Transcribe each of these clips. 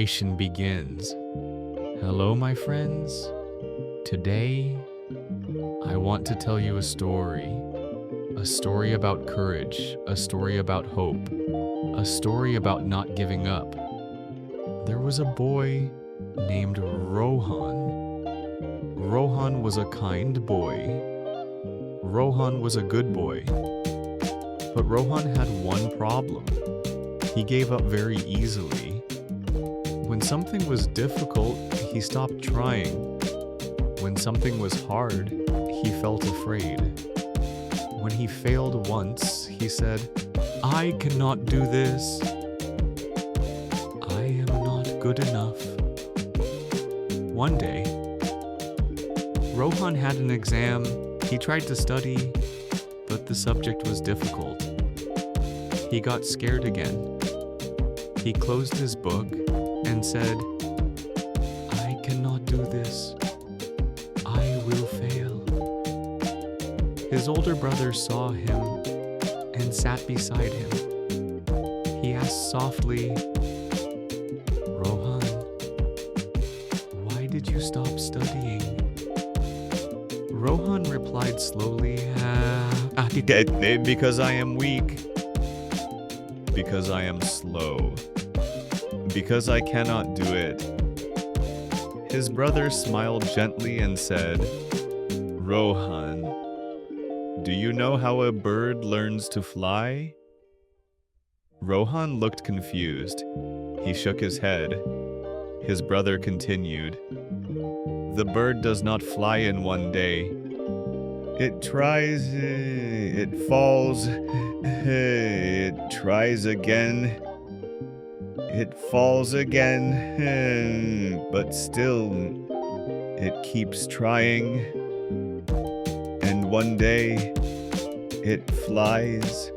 narration begins. Hello, my friends. Today, I want to tell you a story about courage, a story about hope, a story about not giving up. There was a boy named Rohan. Rohan was a kind boy. Rohan was a good boy. But Rohan had one problem. He gave up very easily. When something was difficult, he stopped trying. When something was hard, he felt afraid. When he failed once, he said, "I cannot do this. I am not good enough." One day, Rohan had an exam. He tried to study, but the subject was difficult. He got scared again. He closed his book and said, "I cannot do this. I will fail." His older brother saw him and sat beside him. He asked softly, "Rohan, why did you stop studying?" Rohan replied slowly, "Because I am weak. Because I am slow. Because I cannot do it." His brother smiled gently and said, "Rohan, do you know how a bird learns to fly?" Rohan looked confused. He shook his head. His brother continued, "The bird does not fly in one day. It tries, it falls, it tries again. It falls again, but still, it keeps trying. And one day, it flies."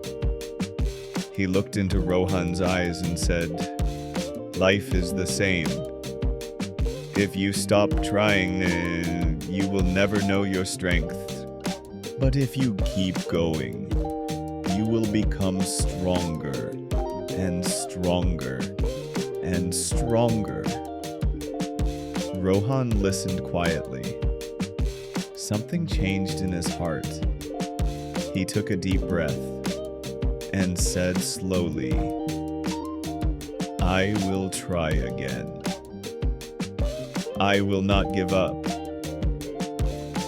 He looked into Rohan's eyes and said, "Life is the same. If you stop trying, you will never know your strength. But if you keep going, you will become stronger and stronger and stronger." Rohan listened quietly. Something changed in his heart. He took a deep breath and said slowly, "I will try again. I will not give up."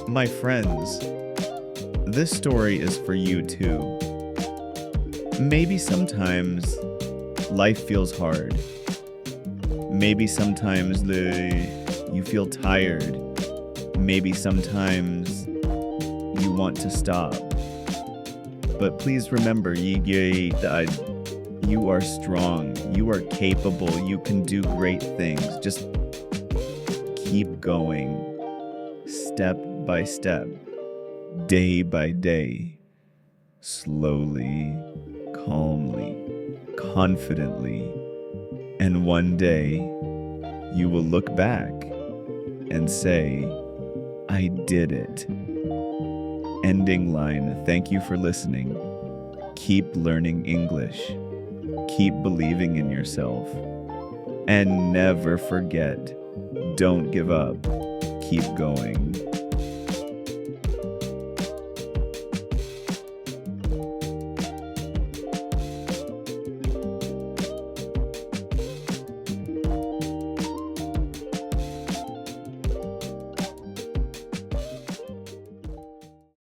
My friends, this story is for you too. Maybe sometimes life feels hard. Maybe sometimes you feel tired. Maybe sometimes you want to stop. But please remember, you are strong. You are capable. You can do great things. Just keep going, step by step, day by day, slowly, calmly, confidently. And one day, you will look back and say, "I did it." Ending line, thank you for listening. Keep learning English. Keep believing in yourself. And never forget, don't give up. Keep going.